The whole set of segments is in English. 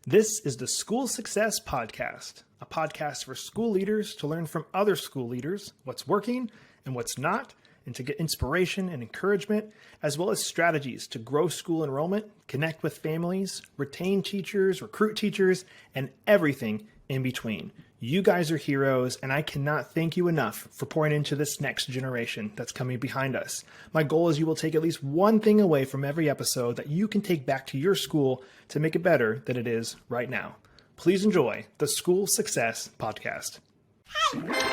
This is the School Success Podcast, a podcast for school leaders to learn from other school leaders what's working and what's not, and to get inspiration and encouragement, as well as strategies to grow school enrollment, connect with families, retain teachers, recruit teachers, and everything in between. You guys are heroes, and I cannot thank you enough for pouring into this next generation that's coming behind us. My goal is you will take at least one thing away from every episode that you can take back to your school to make it better than it is right now. Please enjoy the School Success Podcast. Time for school.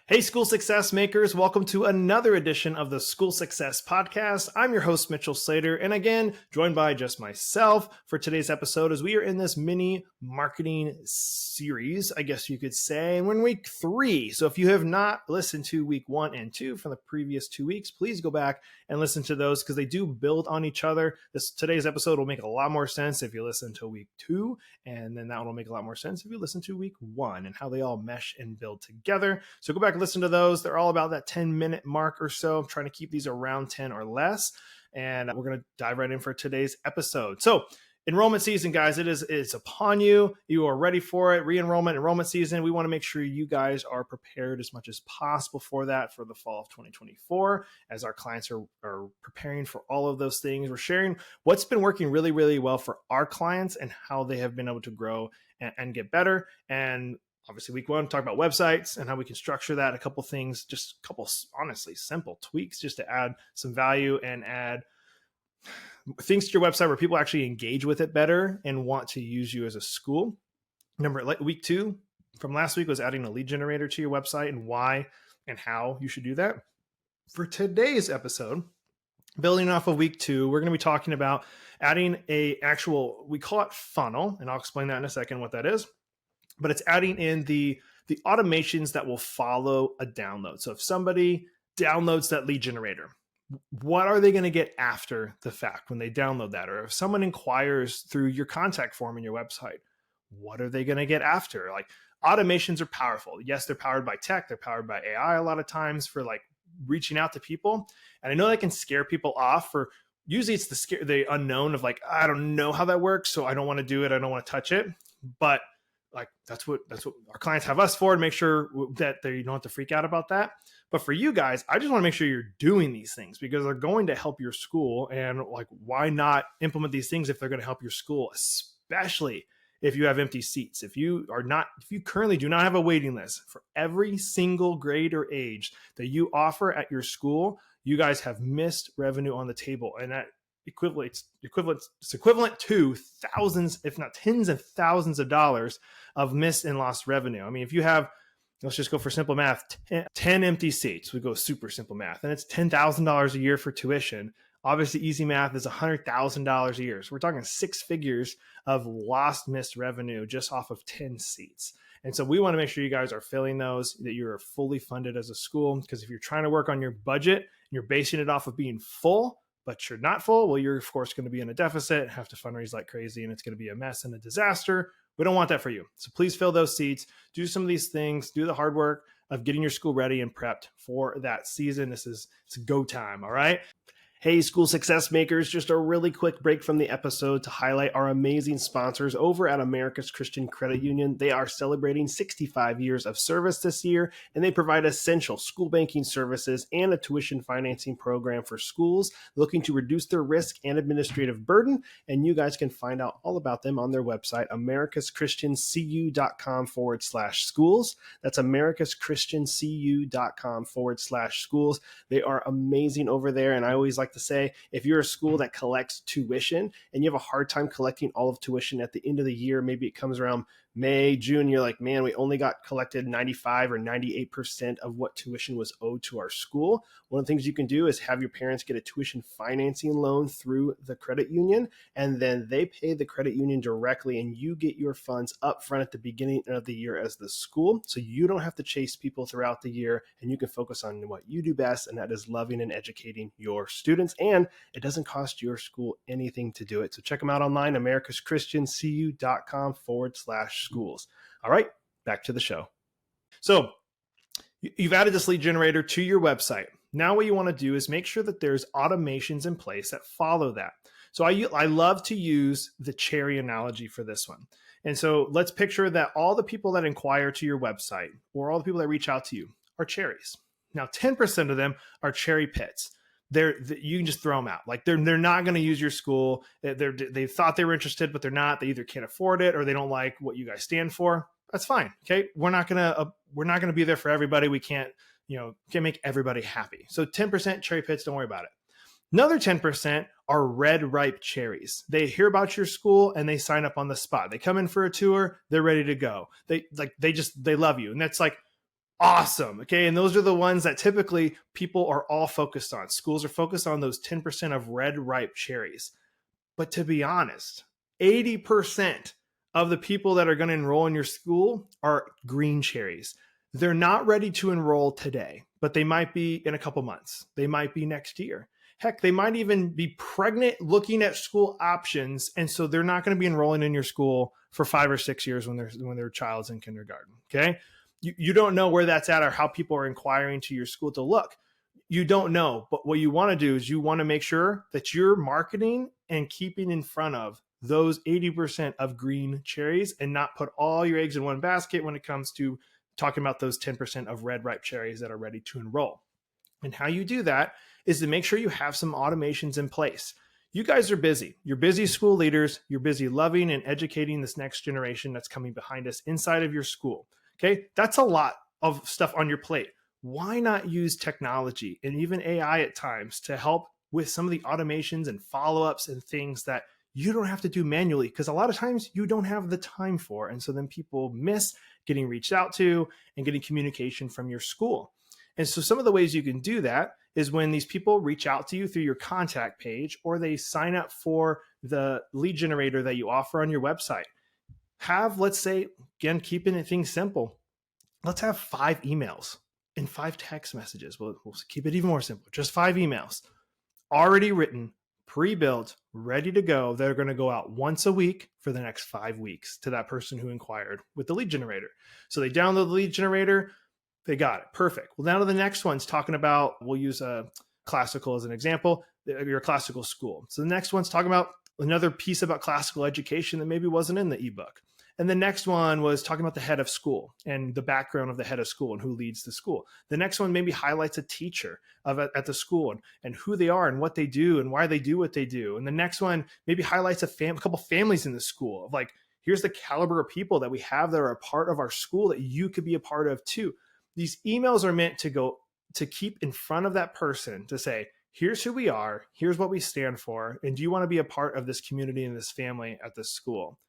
Hey, School Success Makers, welcome to another edition of the School Success Podcast. I'm your host, Mitchell Slater, and again, joined by just myself for today's episode as we are in this mini marketing series, I guess you could say, and we're in week 3. So if you have not listened to week 1 and 2 from the previous 2 weeks, please go back and listen to those because they do build on each other. Today's episode will make a lot more sense if you listen to week 2, and then that one will make a lot more sense if you listen to week 1 and how they all mesh and build together. So go back and listen to those. They're all about that 10-minute mark or so. I'm trying to keep these around 10 or less. And we're going to dive right in for today's episode. So enrollment season, guys, it's upon you. You are ready for it. Enrollment season. We want to make sure you guys are prepared as much as possible for that for the fall of 2024. As our clients are preparing for all of those things, we're sharing what's been working really, really well for our clients and how they have been able to grow and get better. And obviously, week 1, talk about websites and how we can structure that. A couple things, just a couple, honestly, simple tweaks just to add some value and add things to your website where people actually engage with it better and want to use you as a school. Week 2 from last week was adding a lead generator to your website and why and how you should do that. For today's episode, building off of week 2, we're going to be talking about adding we call it funnel, and I'll explain that in a second what that is. But it's adding in the automations that will follow a download. So if somebody downloads that lead generator, what are they going to get after the fact when they download that? Or if someone inquires through your contact form in your website, what are they going to get after? Like, automations are powerful. Yes, they're powered by tech. They're powered by AI a lot of times for like reaching out to people. And I know that can scare people off for usually it's the unknown of like, I don't know how that works, so I don't want to do it. I don't want to touch it. But like that's what our clients have us for, to make sure that you don't have to freak out about that. But for you guys, I just want to make sure you're doing these things because they're going to help your school. And like, why not implement these things if they're going to help your school, especially if you have empty seats? If you currently do not have a waiting list for every single grade or age that you offer at your school, you guys have missed revenue on the table. And that it's equivalent to thousands, if not tens of thousands of dollars of missed and lost revenue. I mean, if you have, let's just go for simple math, 10 empty seats, we go super simple math, and it's $10,000 a year for tuition. Obviously, easy math is $100,000 a year. So we're talking 6 figures of lost, missed revenue just off of 10 seats. And so we want to make sure you guys are filling those, that you're fully funded as a school. Because if you're trying to work on your budget and you're basing it off of being full, but you're not full, well, you're of course going to be in a deficit, have to fundraise like crazy, and it's going to be a mess and a disaster. We don't want that for you. So please fill those seats, do some of these things, do the hard work of getting your school ready and prepped for that season. It's go time, all right? Hey, School Success Makers, just a really quick break from the episode to highlight our amazing sponsors over at America's Christian Credit Union. They are celebrating 65 years of service this year, and they provide essential school banking services and a tuition financing program for schools looking to reduce their risk and administrative burden. And you guys can find out all about them on their website, americaschristiancu.com/schools. That's americaschristiancu.com/schools. They are amazing over there, and I always like to say, if you're a school that collects tuition and you have a hard time collecting all of tuition at the end of the year, maybe it comes around May, June, you're like, man, we only got collected 95 or 98% of what tuition was owed to our school. One of the things you can do is have your parents get a tuition financing loan through the credit union, and then they pay the credit union directly, and you get your funds up front at the beginning of the year as the school. So you don't have to chase people throughout the year, and you can focus on what you do best, and that is loving and educating your students. And it doesn't cost your school anything to do it. So check them out online, americaschristiancu.com/schools. All right, back to the show. So You've added this lead generator to your website. Now what you want to do is make sure that there's automations in place that follow that. So I love to use the cherry analogy for this one. And so let's picture that all the people that inquire to your website or all the people that reach out to you are cherries. Now, 10% of them are cherry pits. You can just throw them out. Like they're not going to use your school. They thought they were interested, but they're not. They either can't afford it or they don't like what you guys stand for. That's fine. Okay, we're not gonna be there for everybody. We can't make everybody happy. So 10% cherry pits. Don't worry about it. Another 10% are red ripe cherries. They hear about your school and they sign up on the spot. They come in for a tour. They're ready to go. They love you, and that's like awesome. Okay. And those are the ones that typically people are all focused on. Schools are focused on those 10% of red ripe cherries. But to be honest, 80% of the people that are going to enroll in your school are green cherries. They're not ready to enroll today, but they might be in a couple months. They might be next year. Heck, they might even be pregnant looking at school options. And so they're not going to be enrolling in your school for 5 or 6 years when their child's in kindergarten. Okay. You don't know where that's at or how people are inquiring to your school to look. You don't know. But what you want to do is you want to make sure that you're marketing and keeping in front of those 80% of green cherries and not put all your eggs in one basket when it comes to talking about those 10% of red ripe cherries that are ready to enroll. And how you do that is to make sure you have some automations in place. You guys are busy. You're busy school leaders. You're busy loving and educating this next generation that's coming behind us inside of your school. Okay, that's a lot of stuff on your plate. Why not use technology and even AI at times to help with some of the automations and follow-ups and things that you don't have to do manually, because a lot of times you don't have the time for. And so then people miss getting reached out to and getting communication from your school. And so some of the ways you can do that is when these people reach out to you through your contact page or they sign up for the lead generator that you offer on your website. Have, let's say, again, keeping things simple, let's have 5 emails and 5 text messages. We'll keep it even more simple. Just 5 emails already written, pre-built, ready to go. They're going to go out once a week for the next 5 weeks to that person who inquired with the lead generator. So they download the lead generator. They got it. Perfect. Well, now to the next one's talking about, we'll use a classical as an example, your classical school. So the next one's talking about another piece about classical education that maybe wasn't in the ebook. And the next one was talking about the head of school and the background of the head of school and who leads the school. The next one maybe highlights a teacher at the school and who they are and what they do and why they do what they do. And the next one maybe highlights a couple families in the school of like, here's the caliber of people that we have that are a part of our school that you could be a part of too. These emails are meant to keep in front of that person to say, here's who we are, here's what we stand for, and do you want to be a part of this community and this family at this school?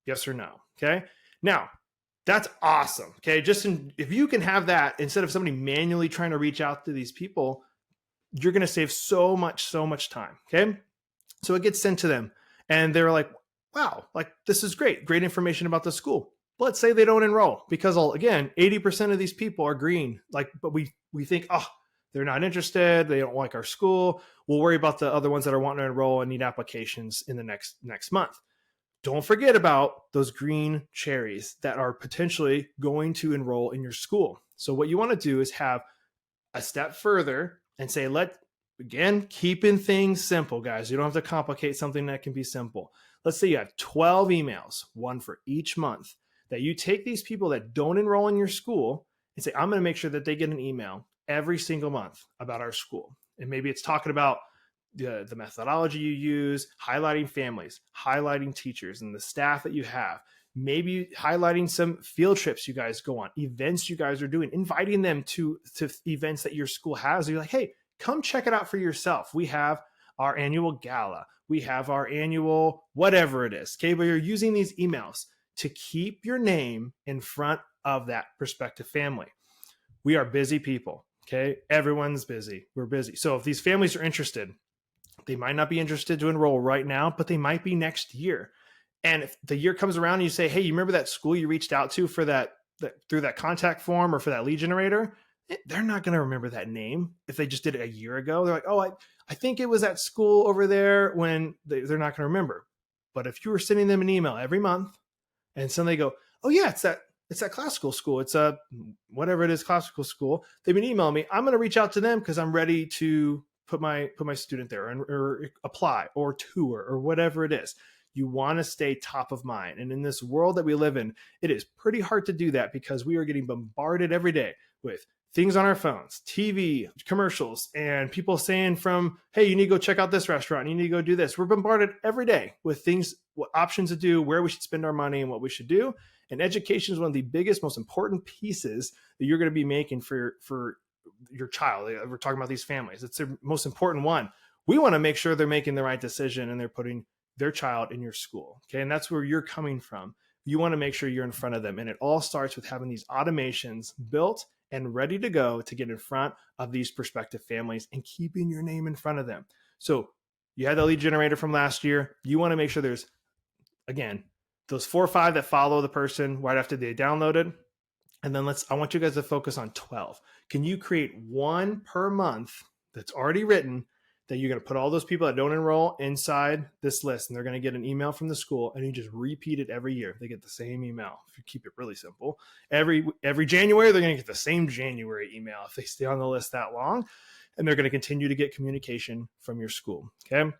Yes or no? Okay. Now, that's awesome. Okay. If you can have that instead of somebody manually trying to reach out to these people, you're going to save so much time. Okay. So it gets sent to them and they're like, wow, like this is great. Great information about the school. Let's say they don't enroll because again, 80% of these people are green. But we think, oh, they're not interested. They don't like our school. We'll worry about the other ones that are wanting to enroll and need applications in the next month. Don't forget about those green cherries that are potentially going to enroll in your school. So what you want to do is have a step further and say, keeping things simple, guys. You don't have to complicate something that can be simple. Let's say you have 12 emails, one for each month, that you take these people that don't enroll in your school and say, I'm going to make sure that they get an email every single month about our school. And maybe it's talking about the methodology you use, highlighting families, highlighting teachers and the staff that you have, maybe highlighting some field trips you guys go on, events you guys are doing, inviting them to events that your school has. You're like, hey, come check it out for yourself. We have our annual gala. We have our annual whatever it is. Okay, but you're using these emails to keep your name in front of that prospective family. We are busy people. Okay, everyone's busy. We're busy. So if these families are interested, they might not be interested to enroll right now, but they might be next year. And if the year comes around and you say, hey, you remember that school you reached out to for that through that contact form or for that lead generator? They're not going to remember that name if they just did it a year ago. They're like, oh, I think it was at school over there when they're not going to remember. But if you were sending them an email every month and suddenly they go, oh yeah, it's that it's at classical school. It's a whatever it is, classical school. They've been emailing me. I'm going to reach out to them because I'm ready to put my student there or apply or tour or whatever it is. You want to stay top of mind. And in this world that we live in, it is pretty hard to do that because we are getting bombarded every day with things on our phones, TV, commercials, and people saying from, hey, you need to go check out this restaurant. You need to go do this. We're bombarded every day with things, what options to do, where we should spend our money and what we should do. And education is one of the biggest, most important pieces that you're going to be making for your child. We're talking about these families. It's their most important one. We want to make sure they're making the right decision and they're putting their child in your school. Okay. And that's where you're coming from. You want to make sure you're in front of them. And it all starts with having these automations built and ready to go to get in front of these prospective families and keeping your name in front of them. So you had the lead generator from last year. You want to make sure there's, again, those 4 or 5 that follow the person right after they downloaded. And then I want you guys to focus on 12. Can you create one per month that's already written that you're going to put all those people that don't enroll inside this list, and they're going to get an email from the school, and you just repeat it every year. They get the same email. If you keep it really simple, every January, they're going to get the same January email if they stay on the list that long, and they're going to continue to get communication from your school. Okay.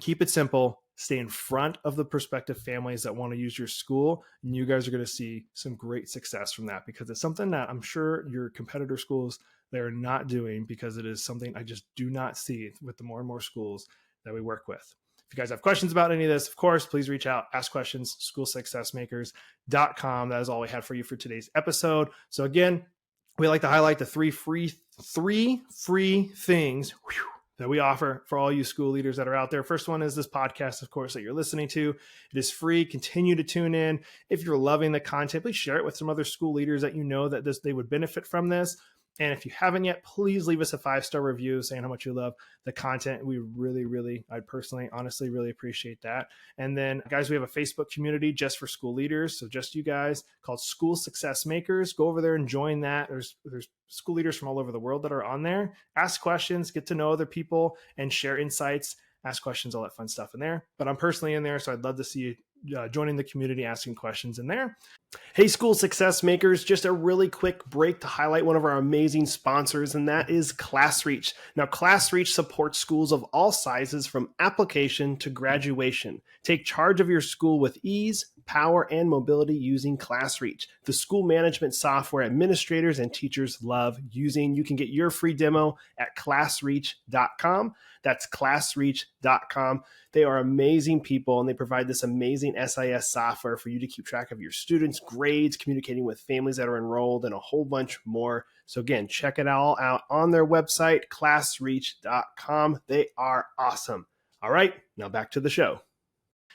Keep it simple. Stay in front of the prospective families that want to use your school. And you guys are going to see some great success from that because it's something that I'm sure your competitor schools, they're not doing because it is something I just do not see with the more and more schools that we work with. If you guys have questions about any of this, of course, please reach out, ask questions, schoolsuccessmakers.com. That is all we have for you for today's episode. So again, we like to highlight the three free things that we offer for all you school leaders that are out there. First one is this podcast, of course, that you're listening to. It is free. Continue to tune in. If you're loving the content, please share it with some other school leaders that you know that they would benefit from this. And if you haven't yet, please leave us a 5-star review saying how much you love the content. We really, I personally, honestly, really appreciate that. And then, guys, we have a Facebook community just for school leaders. So just you guys, called School Success Makers. Go over there and join that. There's school leaders from all over the world that are on there. Ask questions, get to know other people, and share insights. Ask questions, all that fun stuff in there. But I'm personally in there, so I'd love to see you joining the community, asking questions in there. Hey, School Success Makers, just a really quick break to highlight one of our amazing sponsors, and that is ClassReach. Now, ClassReach supports schools of all sizes from application to graduation. Take charge of your school with ease, power, and mobility using ClassReach, the school management software administrators and teachers love using. You can get your free demo at classreach.com. That's classreach.com. They are amazing people, and they provide this amazing SIS software for you to keep track of your students' grades, communicating with families that are enrolled, and a whole bunch more. So again, check it all out on their website, classreach.com. They are awesome. All right, now back to the show.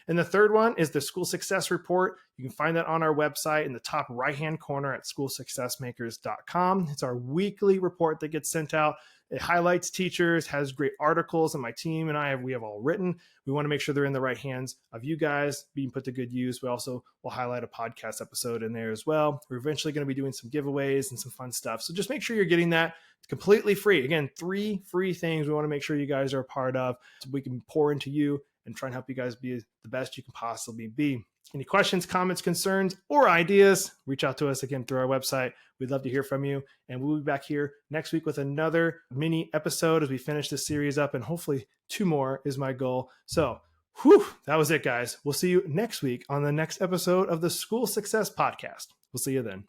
And the third one is the School Success Report. You can find that on our website in the top right-hand corner at schoolsuccessmakers.com. It's our weekly report that gets sent out. It highlights teachers, has great articles, and my team and we have all written. We want to make sure they're in the right hands of you guys, being put to good use. We also will highlight a podcast episode in there as well. We're eventually going to be doing some giveaways and some fun stuff. So just make sure you're getting that. It's completely free. Again, 3 free things we want to make sure you guys are a part of so we can pour into you and try and help you guys be the best you can possibly be. Any questions, comments, concerns, or ideas, reach out to us again through our website. We'd love to hear from you. And we'll be back here next week with another mini episode as we finish this series up. And hopefully 2 more is my goal. So, that was it, guys. We'll see you next week on the next episode of the School Success Podcast. We'll see you then.